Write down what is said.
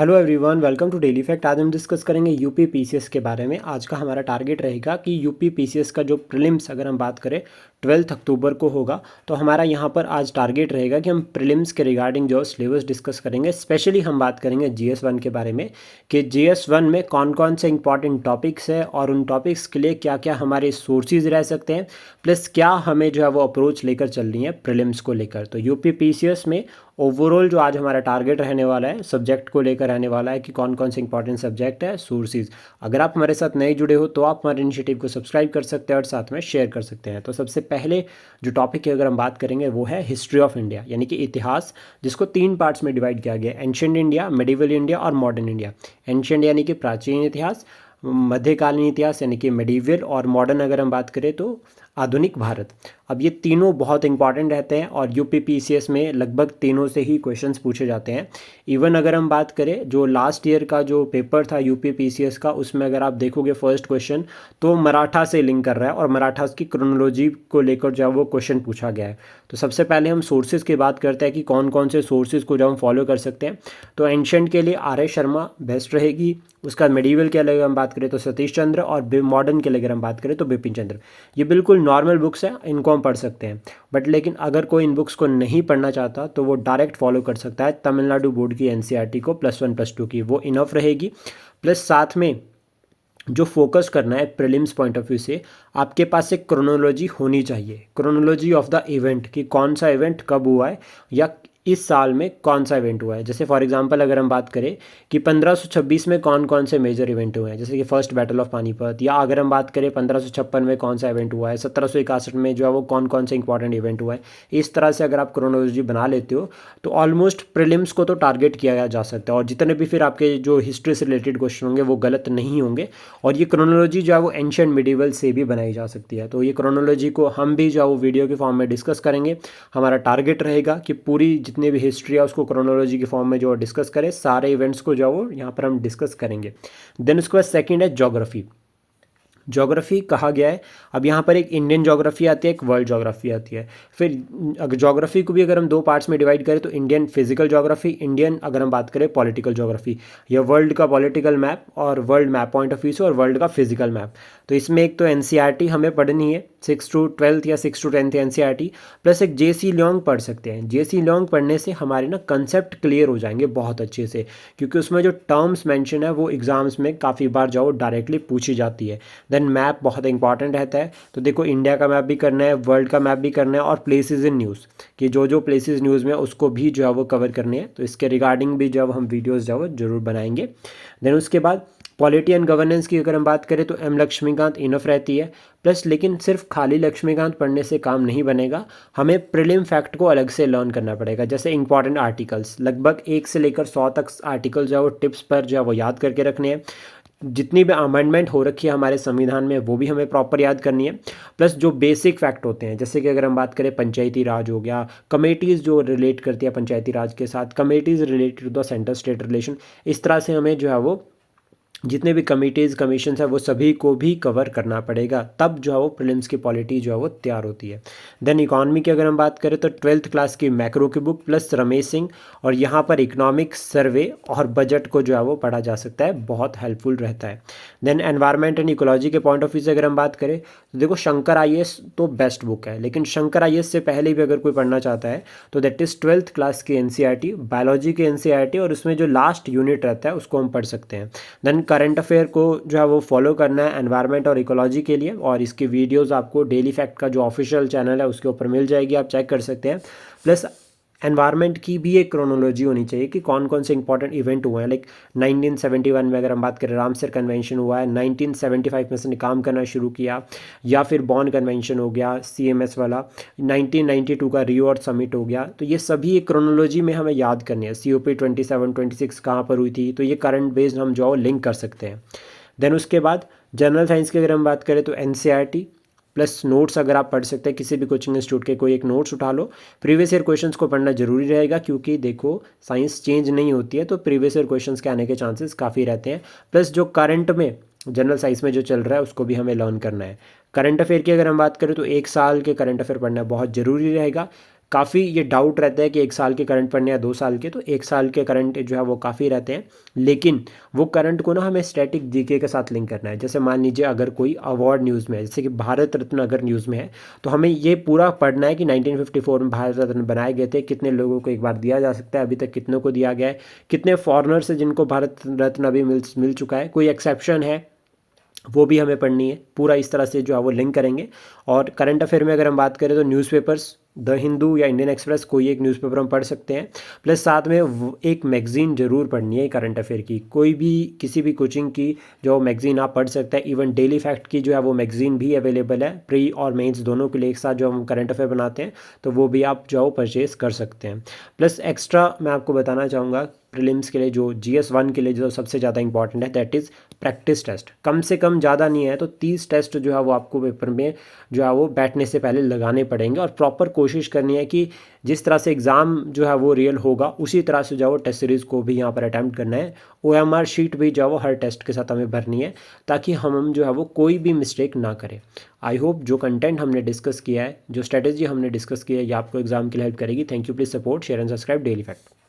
Hello everyone, welcome to daily fact. आज हम discuss करेंगे यूपी पीसीएस के बारे में। आज का हमारा टारगेट रहेगा कि यूपी पीसीएस का जो प्रीलिम्स अगर हम बात करें 12 अक्टूबर को होगा, तो हमारा यहाँ पर आज टारगेट रहेगा कि हम प्रीलिम्स के रिगार्डिंग जो सिलेबस डिस्कस करेंगे। स्पेशली हम बात करेंगे GS1 के बारे में कि GS1 में कौन कौन से इंपॉर्टेंट टॉपिक्स है और उन टॉपिक्स के लिए क्या क्या हमारे सोर्सेज रह सकते हैं, प्लस क्या हमें जो है वो अप्रोच लेकर चलनी है प्रीलिम्स को लेकर। तो यूपी पीसीएस में ओवरऑल जो आज हमारा टारगेट रहने वाला है सब्जेक्ट को लेकर रहने वाला है कि कौन कौन से इंपॉर्टेंट सब्जेक्ट है, सोर्सेज। अगर आप हमारे साथ नए जुड़े हो तो आप हमारे इनिशिएटिव को सब्सक्राइब कर सकते हैं और साथ में शेयर कर सकते हैं। तो सबसे पहले जो टॉपिक की अगर हम बात करेंगे वो है हिस्ट्री ऑफ इंडिया, यानी कि इतिहास, जिसको 3 पार्ट्स में डिवाइड किया गया है: एंशिएंट इंडिया, मेडिवल इंडिया और मॉडर्न इंडिया। एंशिएंट यानी कि प्राचीन इतिहास, मध्यकालीन इतिहास यानी कि मेडिवल, और मॉडर्न अगर हम बात करें तो आधुनिक भारत। अब ये तीनों बहुत इंपॉर्टेंट रहते हैं और यूपी पीसीएस में लगभग तीनों से ही क्वेश्चंस पूछे जाते हैं। इवन अगर हम बात करें जो लास्ट ईयर का जो पेपर था यूपी पीसीएस का, उसमें अगर आप देखोगे फर्स्ट क्वेश्चन तो मराठा से लिंक कर रहा है और मराठा की क्रोनोलॉजी को लेकर जो है वो क्वेश्चन पूछा गया है। तो सबसे पहले हम सोर्सेज की बात करते हैं कि कौन कौन से सोर्सेज को जो हम फॉलो कर सकते हैं। तो एंशेंट के लिए आर एस शर्मा बेस्ट रहेगी। उसका मेडिवल के लिए हम बात करें तो सतीश चंद्र, और मॉडर्न के लिए अगर हम बात करें तो बिपिन चंद्र। ये बिल्कुल नॉर्मल बुक्स हैं, इनको हम पढ़ सकते हैं। बट लेकिन अगर कोई इन बुक्स को नहीं पढ़ना चाहता तो वो डायरेक्ट फॉलो कर सकता है तमिलनाडु बोर्ड की एनसीईआरटी को +1 +2 की, वो इनफ रहेगी। प्लस साथ में जो फोकस करना है प्रीलिम्स पॉइंट ऑफ व्यू से, आपके पास एक क्रोनोलॉजी होनी चाहिए, क्रोनोलॉजी ऑफ द इवेंट कि कौन सा इवेंट कब हुआ है या इस साल में कौन सा इवेंट हुआ है। जैसे फॉर एग्जांपल अगर हम बात करें कि 1526 में कौन कौन से मेजर इवेंट हुए हैं, जैसे कि फर्स्ट बैटल ऑफ पानीपत, या अगर हम बात करें 1556 में कौन सा इवेंट हुआ है, 1761 में जो है वो कौन कौन से इंपॉर्टेंट इवेंट हुआ है। इस तरह से अगर आप क्रोनोलॉजी बना लेते हो तो ऑलमोस्ट प्रीलिम्स को तो टारगेट किया जा सकता है, और जितने भी फिर आपके जो हिस्ट्री से रिलेटेड क्वेश्चन होंगे वो गलत नहीं होंगे। और ये क्रोनोलॉजी जो है वो एंशिएंट मिडिवल से भी बनाई जा सकती है। तो ये क्रोनोलॉजी को हम भी जो है वो वीडियो के फॉर्म में डिस्कस करेंगे। हमारा टारगेट रहेगा कि पूरी जितनी भी हिस्ट्री है उसको क्रोनोलॉजी के फॉर्म में जो डिस्कस करें, सारे इवेंट्स को जो है वो यहाँ पर हम डिस्कस करेंगे। देन उसके बाद सेकेंड है ज्योग्राफी। ज्योग्राफी कहा गया है, अब यहाँ पर एक इंडियन ज्योग्राफी आती है, एक वर्ल्ड ज्योग्राफी आती है। फिर अगर ज्योग्राफी को भी अगर हम 2 पार्ट्स में डिवाइड करें तो इंडियन फिजिकल ज्योग्राफी, इंडियन अगर हम बात करें पॉलिटिकल ज्योग्राफी, या वर्ल्ड का पॉलिटिकल मैप और world map point of view से, और वर्ल्ड का फिजिकल मैप। तो इसमें एक तो एनसीईआरटी हमें पढ़नी है 6 to 12 या 6 to 10 एनसीईआरटी, प्लस एक जेसी लॉन्ग पढ़ सकते हैं। जेसी लॉन्ग पढ़ने से हमारे ना कंसेप्ट क्लियर हो जाएंगे बहुत अच्छे से, क्योंकि उसमें जो टर्म्स मेंशन है वो एग्जाम्स में काफ़ी बार जाओ डायरेक्टली पूछी जाती है। देन मैप बहुत इंपॉर्टेंट रहता है। तो देखो इंडिया का मैप भी करना है, वर्ल्ड का मैप भी करना है, और प्लेसेस इन न्यूज़ कि जो जो प्लेसेस न्यूज़ में उसको भी जो है वो कवर करने हैं। तो इसके रिगार्डिंग भी जब हम वीडियोस जो है वो जरूर बनाएंगे। देन उसके बाद पॉलिटी एंड गवर्नेंस की अगर हम बात करें तो एम लक्ष्मीकांत इनफ रहती है। प्लस लेकिन सिर्फ खाली लक्ष्मीकांत पढ़ने से काम नहीं बनेगा, हमें प्रीलिम फैक्ट को अलग से लर्न करना पड़ेगा। जैसे इंपॉर्टेंट आर्टिकल्स, लगभग 1 से लेकर 100 तक आर्टिकल जो है वो टिप्स पर जो है वो याद करके रखने हैं। जितनी भी अमेंडमेंट हो रखी है हमारे संविधान में वो भी हमें प्रॉपर याद करनी है। प्लस जो बेसिक फैक्ट होते हैं, जैसे कि अगर हम बात करें पंचायती राज हो गया, कमेटीज़ जो रिलेट करती है पंचायती राज के साथ, committees related to the centre state relation, इस तरह से हमें जो है वो जितने भी कमिटीज़ कमीशन है वो सभी को भी कवर करना पड़ेगा, तब जो है वो प्रीलिम्स की पॉलिटी जो है वो तैयार होती है। देन इकॉनमी की अगर हम बात करें तो 12th क्लास की मैक्रो की बुक प्लस रमेश सिंह, और यहाँ पर इकोनॉमिक सर्वे और बजट को जो है वो पढ़ा जा सकता है, बहुत हेल्पफुल रहता है। देन एनवायरनमेंट एंड इकोलॉजी के पॉइंट ऑफ व्यू से अगर हम बात करें तो देखो शंकर आईएएस तो बेस्ट बुक है, लेकिन शंकर आईएएस से पहले भी अगर कोई पढ़ना चाहता है तो दैट इज़ 12th क्लास की एनसीईआरटी, बायोलॉजी की एनसीईआरटी, और उसमें जो लास्ट यूनिट रहता है उसको हम पढ़ सकते हैं। देन करंट अफेयर को जो है वो फॉलो करना है एनवायरनमेंट और इकोलॉजी के लिए, और इसकी वीडियोस आपको डेली फैक्ट का जो ऑफिशियल चैनल है उसके ऊपर मिल जाएगी, आप चेक कर सकते हैं। प्लस एनवायरनमेंट की भी एक क्रोनोलॉजी होनी चाहिए कि कौन कौन से इंपॉर्टेंट इवेंट हुए हैं। लाइक 1971 में अगर हम बात करें रामसर कन्वेंशन हुआ है, 1975 में इसने काम करना शुरू किया, या फिर बॉन कन्वेंशन हो गया CMS वाला, 1992 का रियो अर्थ समिट हो गया। तो ये सभी एक क्रोनोलॉजी में हमें याद करनी है। COP 27-26 कहाँ पर हुई थी, तो ये करंट बेस्ड हम जो लिंक कर सकते हैं। देन उसके बाद जनरल साइंस की अगर हम बात करें तो NCERT प्लस नोट्स अगर आप पढ़ सकते हैं किसी भी कोचिंग इंस्टीट्यूट के, कोई एक नोट्स उठा लो। प्रीवियस ईयर क्वेश्चंस को पढ़ना जरूरी रहेगा, क्योंकि देखो साइंस चेंज नहीं होती है तो प्रीवियस ईयर क्वेश्चंस के आने के चांसेस काफ़ी रहते हैं। प्लस जो करंट में जनरल साइंस में जो चल रहा है उसको भी हमें लर्न करना है। करंट अफेयर की अगर हम बात करें तो 1 साल के करंट अफेयर पढ़ना बहुत ज़रूरी रहेगा। काफ़ी ये डाउट रहता है कि 1 साल के करंट पढ़ने या 2 साल के, तो 1 साल के करंट जो है वो काफ़ी रहते हैं, लेकिन वो करंट को ना हमें स्टैटिक जीके के साथ लिंक करना है। जैसे मान लीजिए अगर कोई अवार्ड न्यूज़ में है, जैसे कि भारत रत्न अगर न्यूज़ में है, तो हमें ये पूरा पढ़ना है कि 1954 में भारत रत्न बनाए गए थे, कितने लोगों को एक बार दिया जा सकता है, अभी तक कितनों को दिया गया है, कितने फॉरेनर्स हैं जिनको भारत रत्न अभी मिल चुका है, कोई एक्सेप्शन है, वो भी हमें पढ़नी है। पूरा इस तरह से जो है वो लिंक करेंगे। और करंट अफेयर में अगर हम बात करें तो न्यूज़पेपर्स, द हिंदू या इंडियन एक्सप्रेस, कोई एक न्यूज़पेपर हम पढ़ सकते हैं। प्लस साथ में एक मैगज़ीन ज़रूर पढ़नी है करंट अफेयर की, कोई भी किसी भी कोचिंग की जो मैगज़ीन आप पढ़ सकते हैं। इवन डेली फैक्ट की जो है वो मैगज़ीन भी अवेलेबल है, प्री और मेंस दोनों के लिए एक साथ जो हम करंट अफेयर बनाते हैं, तो वो भी आप जो परचेज़ कर सकते हैं। प्लस एक्स्ट्रा मैं आपको बताना चाहूँगा प्रीलिम्स के लिए जो GS1 के लिए जो सबसे ज़्यादा इंपॉर्टेंट है, दैट इज़ प्रैक्टिस टेस्ट। कम से कम ज़्यादा नहीं है तो 30 टेस्ट जो है वो आपको पेपर में जो है वो बैठने से पहले लगाने पड़ेंगे। और प्रॉपर कोशिश करनी है कि जिस तरह से एग्ज़ाम जो है वो रियल होगा उसी तरह से जो है वो टेस्ट सीरीज़ को भी यहाँ पर अटैम्प्ट करना है। OMR शीट भी जो है वो हर टेस्ट के साथ हमें भरनी है, ताकि हम जो है वो कोई भी मिस्टेक ना करें। आई होप जो कंटेंट हमने डिस्कस किया है, जो स्ट्रेटेजी हमने डिस्कस किया है, ये आपको एग्जाम के लिए हेल्प करेगी। Thank you, please support, share and subscribe daily fact.